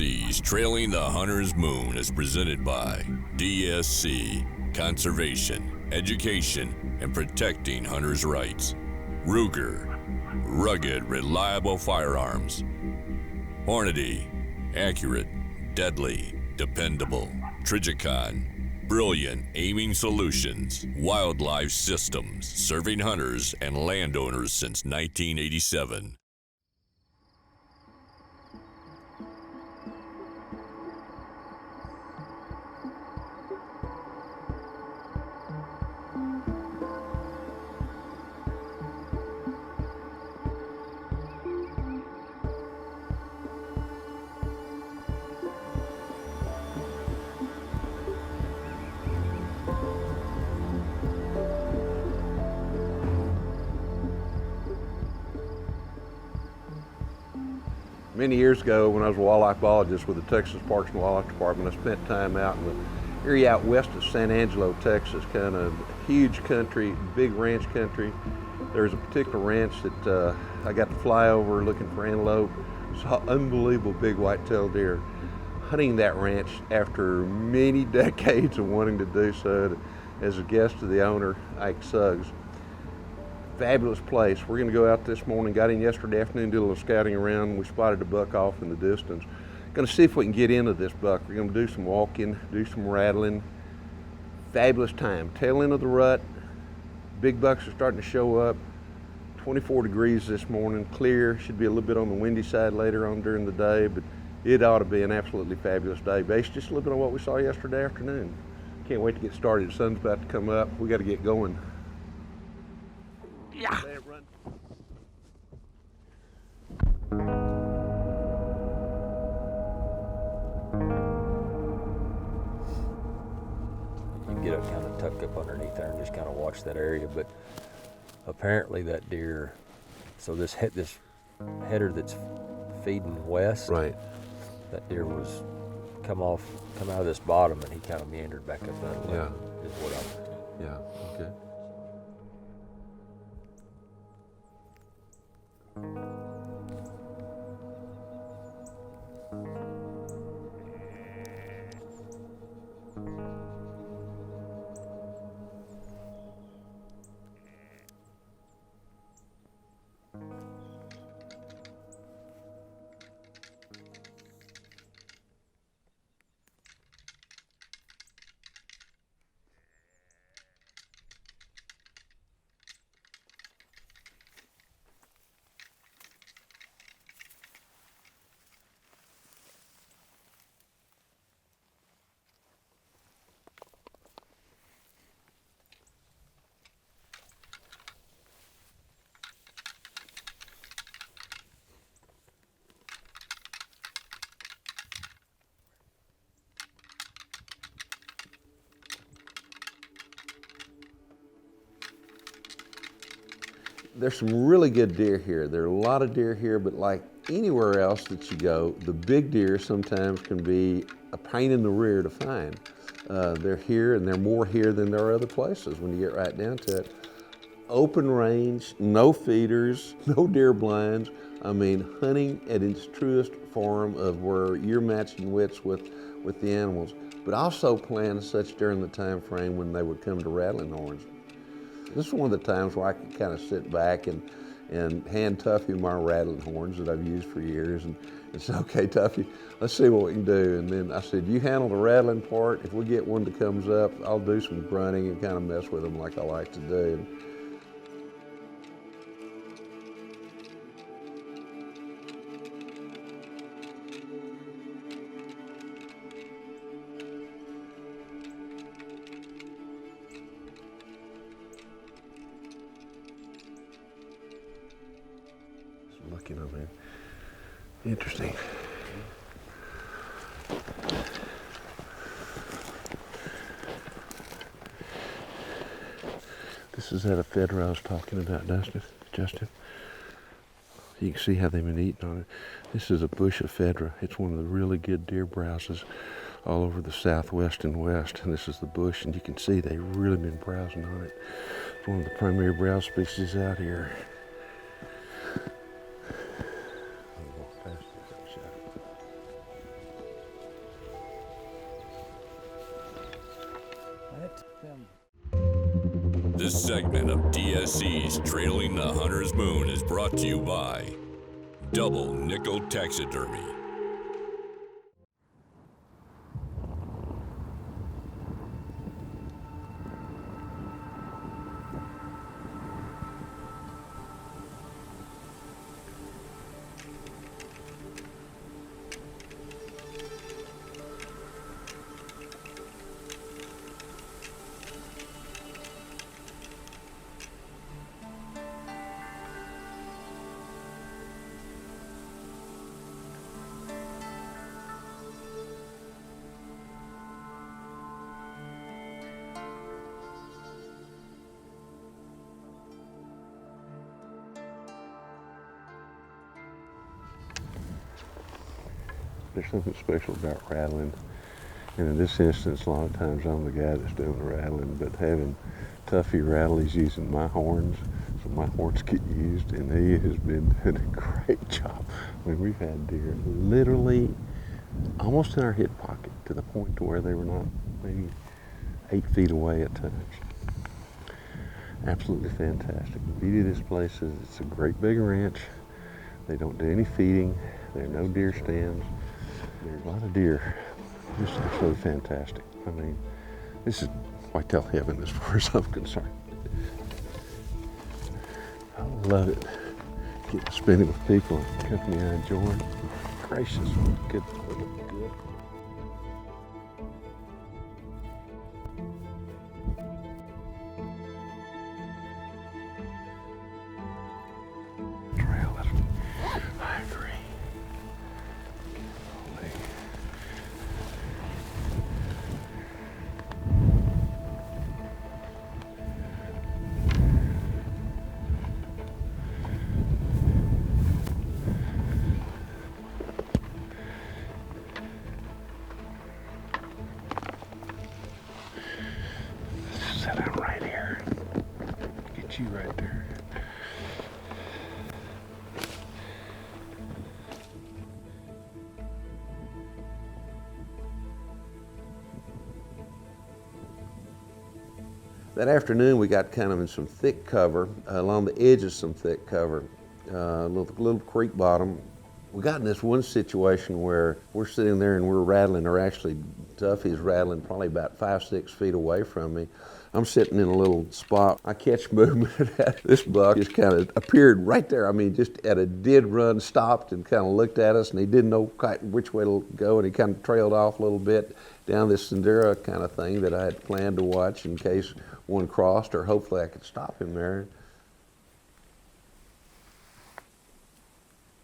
DSC's Trailing the Hunter's Moon is presented by DSC, Conservation, Education, and Protecting Hunters' Rights. Ruger, rugged, reliable firearms. Hornady, accurate, deadly, dependable. Trijicon, brilliant aiming solutions. Wildlife Systems, serving hunters and landowners since 1987. Many years ago, when I was a wildlife biologist with the Texas Parks and Wildlife Department, I spent time out in the area out west of San Angelo, Texas, kind of huge country, big ranch country. There's a particular ranch that I got to fly over looking for antelope. Saw unbelievable big whitetail deer. Hunting that ranch after many decades of wanting to do so as a guest of the owner, Ike Suggs. Fabulous place. We're going to go out this morning. Got in yesterday afternoon, did a little scouting around. We spotted a buck off in the distance. Going to see if we can get into this buck. We're going to do some walking, do some rattling. Fabulous time. Tail end of the rut. Big bucks are starting to show up. 24 degrees this morning, clear. Should be a little bit on the windy side later on during the day, but it ought to be an absolutely fabulous day based just a little bit on what we saw yesterday afternoon. Can't wait to get started. The sun's about to come up. We got to get going. Yeah. Let it run. You can get up, kind of tuck up underneath there and just kind of watch that area. But apparently that deer, so this header that's feeding west, right? That deer was come out of this bottom, and he kind of meandered back up that way. Yeah. Is what I'm. Yeah. Okay. There's some really good deer here. There are a lot of deer here, but like anywhere else that you go, the big deer sometimes can be a pain in the rear to find. They're here, and they're more here than there are other places when you get right down to it. Open range, no feeders, no deer blinds. I mean, hunting at its truest form of where you're matching wits with the animals, but also planned such during the time frame when they would come to rattling horns. This is one of the times where I can kind of sit back and hand Tuffy my rattling horns that I've used for years and say, okay, Tuffy, let's see what we can do. And then I said, you handle the rattling part. If we get one that comes up, I'll do some grunting and kind of mess with them like I like to do. Looking over there. Interesting. This is that ephedra I was talking about, Justin. You can see how they've been eating on it. This is a bush ephedra. It's one of the really good deer browses all over the southwest and west. And this is the bush, and you can see they've really been browsing on it. It's one of the primary browse species out here. This segment of DSC's Trailing the Hunter's Moon is brought to you by Double Nickel Taxidermy. There's something special about rattling, and in this instance, a lot of times I'm the guy that's doing the rattling, but having Tuffy rattle, he's using my horns, so my horns get used, and he has been doing a great job. I mean, we've had deer literally almost in our hip pocket to the point to where they were not maybe 8 feet away at times. Absolutely fantastic. The beauty of this place is it's a great big ranch. They don't do any feeding. There are no deer stands. There's a lot of deer. Just absolutely fantastic. I mean, this is whitetail heaven as far as I'm concerned. I love it. Getting spending with people and company I enjoy. Gracious, good. Trail, I agree. Sit down right here. Get you right there. That afternoon, we got kind of in some thick cover, along the edge of some thick cover, little creek bottom. We got in this one situation where we're sitting there and we're rattling, or actually Tuffy's rattling probably about 5-6 feet away from me. I'm sitting in a little spot. I catch movement. This buck just kind of appeared right there. I mean, just at a dead run, stopped and kind of looked at us, and he didn't know quite which way to go, and he kind of trailed off a little bit down this Sendera kind of thing that I had planned to watch in case one crossed, or hopefully I could stop him there.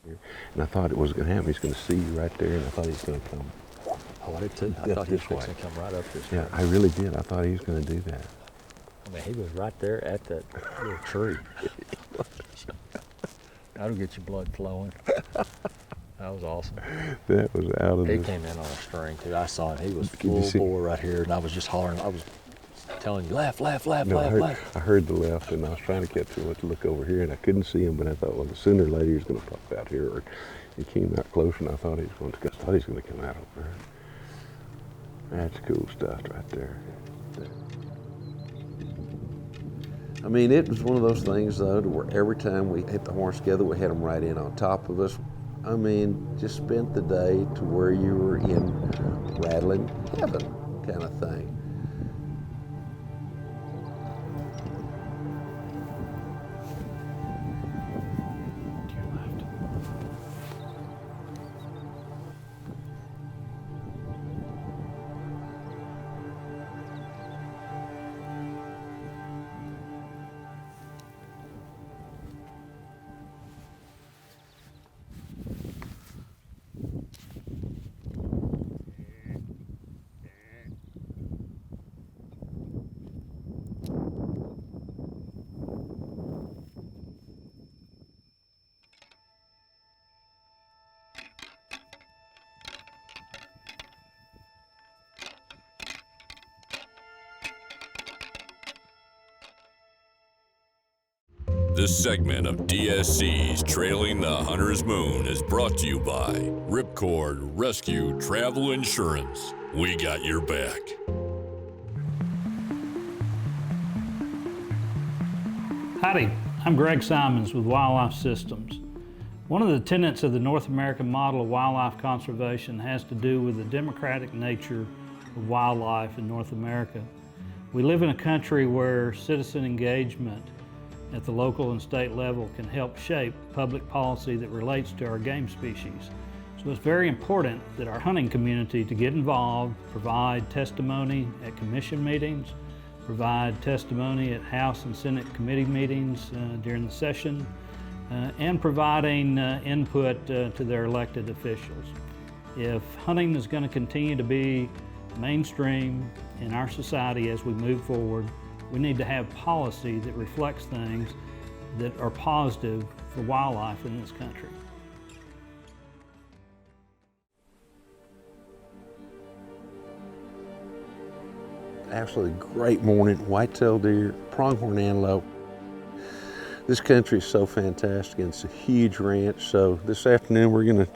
And I thought it was going to happen. He's going to see you right there, and I thought he was going to come. Oh, I did too. I thought he was going to come right up this way. Yeah, I really did. I thought he was going to do that. I mean, he was right there at that little tree. That'll get your blood flowing. That was awesome. That was out of He this. came in on a string too. I saw him. He was Can you full see? bore right here, and I was just hollering. I was telling you, laugh, laugh, laugh, No, laugh. I heard the left, and I was trying to catch him to look over here, and I couldn't see him, but I thought, well, sooner or later he was going to pop out here, or he came out close, and I thought he was going to come out over there. That's cool stuff right there. I mean, it was one of those things, though, to where every time we hit the horns together, we had them right in on top of us. I mean, just spent the day to where you were in rattling heaven kind of thing. This segment of DSC's Trailing the Hunter's Moon is brought to you by Ripcord Rescue Travel Insurance. We got your back. Howdy, I'm Greg Simons with Wildlife Systems. One of the tenets of the North American model of wildlife conservation has to do with the democratic nature of wildlife in North America. We live in a country where citizen engagement at the local and state level can help shape public policy that relates to our game species. So it's very important that our hunting community to get involved, provide testimony at commission meetings, provide testimony at House and Senate committee meetings during the session, and providing input to their elected officials. If hunting is going to continue to be mainstream in our society as we move forward, we need to have policy that reflects things that are positive for wildlife in this country. Absolutely great morning, whitetail deer, pronghorn antelope. This country is so fantastic, and it's a huge ranch. So this afternoon we're gonna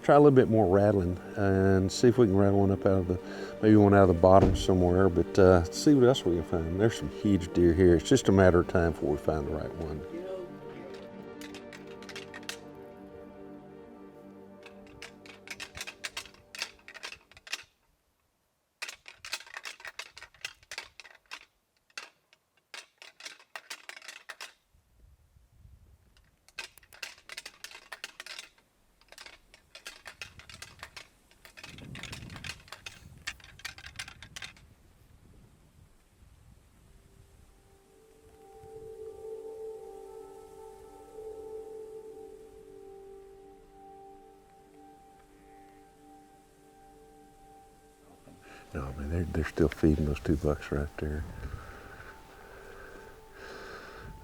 try a little bit more rattling and see if we can rattle one up out of the, maybe one out of the bottom somewhere, but see what else we can find. There's some huge deer here. It's just a matter of time before we find the right one. No, I mean, they're still feeding those two bucks right there.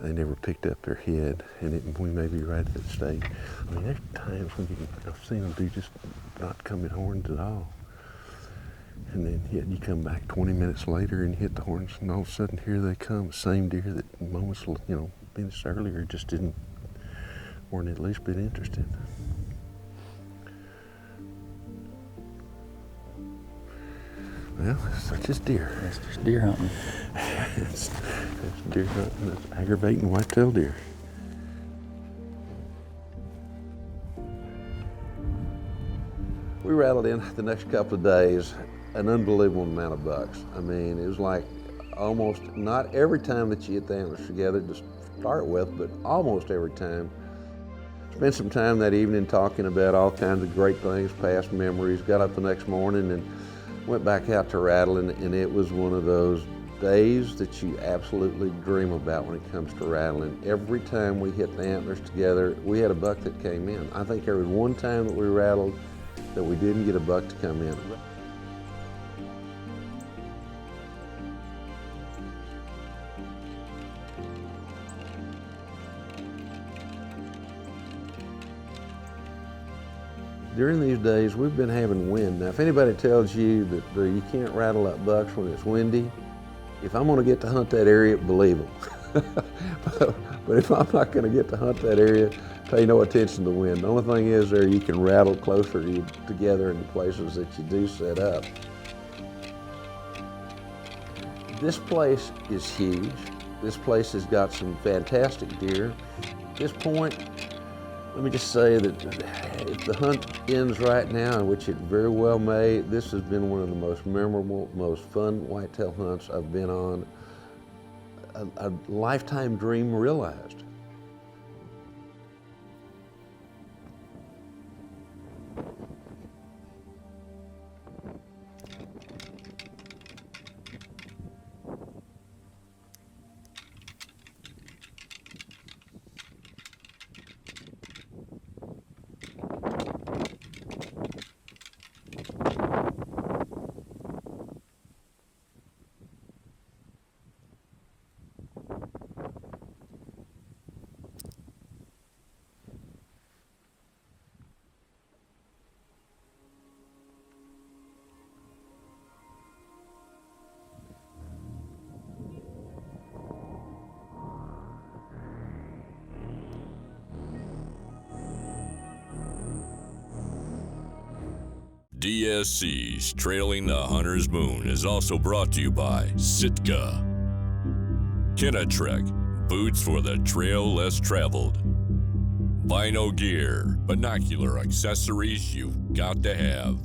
They never picked up their head, and we may be right at that stage. I mean, there's times when I've seen them do just not come in horns at all. And then you come back 20 minutes later and you hit the horns, and all of a sudden here they come, the same deer that moments, minutes earlier just weren't at least bit interested. Well, it's just deer. That's just deer hunting. it's deer hunting. It's aggravating whitetail deer. We rattled in the next couple of days an unbelievable amount of bucks. I mean, it was like almost, not every time that you get the antlers together to start with, but almost every time. Spent some time that evening talking about all kinds of great things, past memories. Got up the next morning and went back out to Rattling, and it was one of those days that you absolutely dream about when it comes to rattling. Every time we hit the antlers together, we had a buck that came in. I think there was one time that we rattled that we didn't get a buck to come in. During these days, we've been having wind. Now, if anybody tells you that you can't rattle up bucks when it's windy, if I'm gonna get to hunt that area, believe them. but if I'm not gonna get to hunt that area, pay no attention to the wind. The only thing is there you can rattle closer together in the places that you do set up. This place is huge. This place has got some fantastic deer. At this point, let me just say that if the hunt ends right now, which it very well may, this has been one of the most memorable, most fun whitetail hunts I've been on. A lifetime dream realized. DSC's Trailing the Hunter's Moon is also brought to you by Sitka, Kenetrek, boots for the trail less traveled. Bino gear, binocular accessories you've got to have.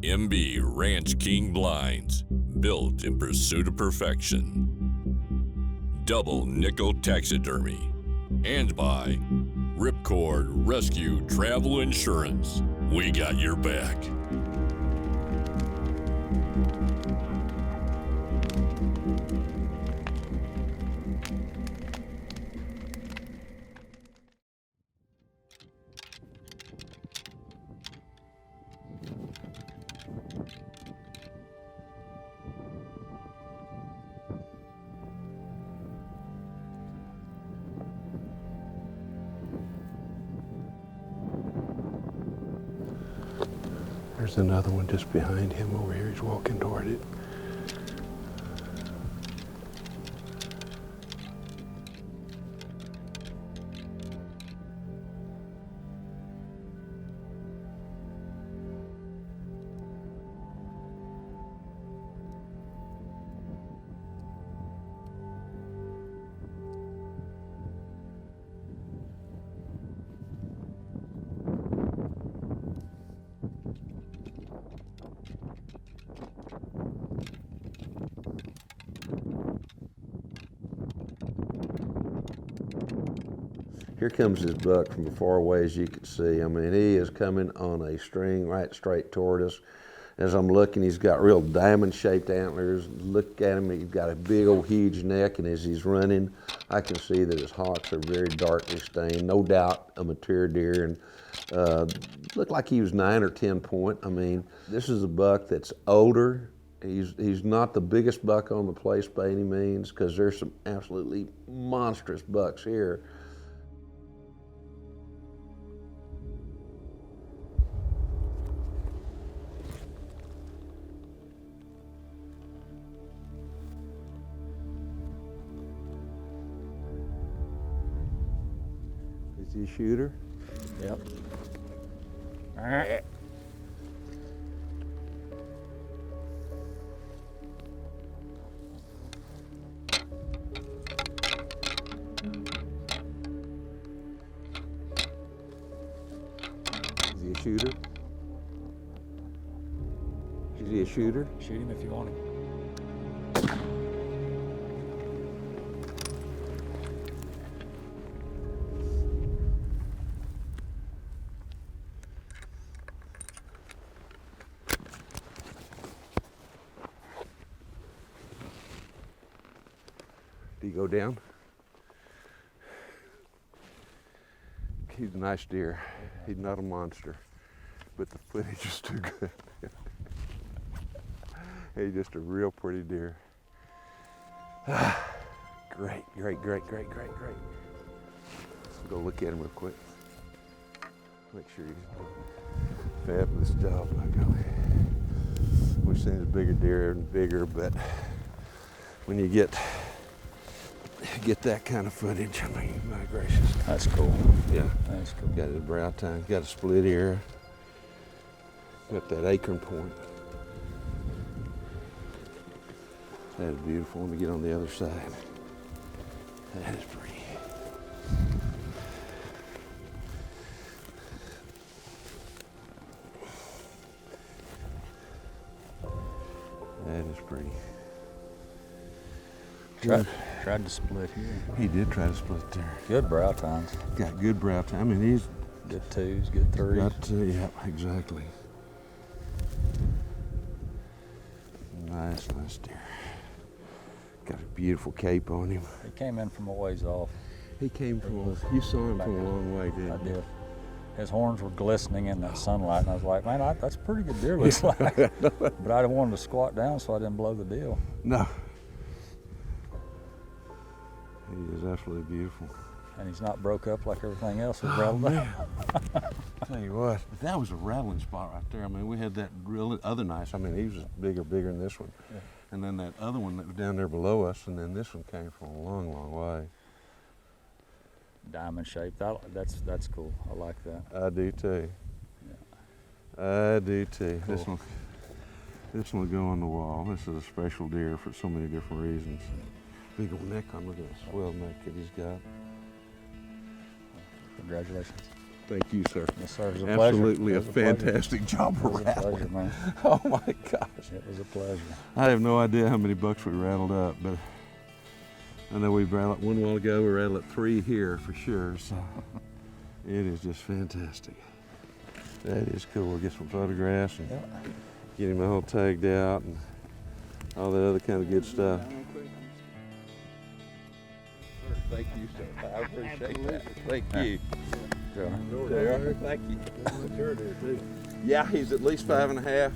MB Ranch King blinds, built in pursuit of perfection. Double nickel taxidermy. And by Ripcord Rescue Travel Insurance. We got your back. There's another one just behind him over here. He's walking toward it. Here comes his buck from as far away as you can see. I mean, he is coming on a string right straight toward us. As I'm looking, he's got real diamond-shaped antlers. Look at him, he's got a big old huge neck, and as he's running, I can see that his hocks are very darkly stained. No doubt a mature deer, and looked like he was 9 or 10 point. I mean, this is a buck that's older. He's not the biggest buck on the place by any means, because there's some absolutely monstrous bucks here. Is he a shooter? Yep. Is he a shooter? Is he a shooter? Shoot him if you want him. Do you go down? He's a nice deer. He's not a monster, but the footage is too good. He's just a real pretty deer. Great, great, great, great, great, great. Let's go look at him real quick. Make sure he's a fabulous job. We've seen a bigger deer and bigger, but when you get that kind of footage, I mean, my gracious. That's cool. Yeah. That's cool. Got his brow tine, got a split ear, got that acorn point. That is beautiful. Let me get on the other side. That is pretty. That is pretty. Tried to split here. He did try to split there. Good brow tines. Got good brow tine. I mean, he's Good 2s, good 3s. got, yeah, exactly. Nice, nice deer. Got a beautiful cape on him. He came in from a ways off. He came from, you saw him from a long way, didn't I you? did. His horns were glistening in that sunlight, and I was like, man, that's a pretty good deer, looks like. But I didn't want him to squat down, so I didn't blow the deal. No. He is absolutely beautiful. And he's not broke up like everything else was rattled up. Tell you what, that was a rattling spot right there. I mean, we had that real other nice. I mean, he was bigger than this one. Yeah. And then that other one that was down there below us, and then this one came from a long, long way. Diamond shaped. That's cool. I like that. I do too. Yeah. I do too. Cool. This one will go on the wall. This is a special deer for so many different reasons. Big old neck on, look at that swell neck that he's got. Congratulations. Thank you, sir. Yes, sir. It was a Absolutely pleasure. a fantastic job of It was a pleasure, rattling. man. Oh my gosh. It was a pleasure. I have no idea how many bucks we rattled up, but I know we rattled one while ago. We rattled 3 here for sure. So it is just fantastic. That is cool. We'll get some photographs and get him all tagged out and all that other kind of good stuff. Thank you, sir. I appreciate that. Thank you. Sure. Thank you. Yeah, he's at least 5.5.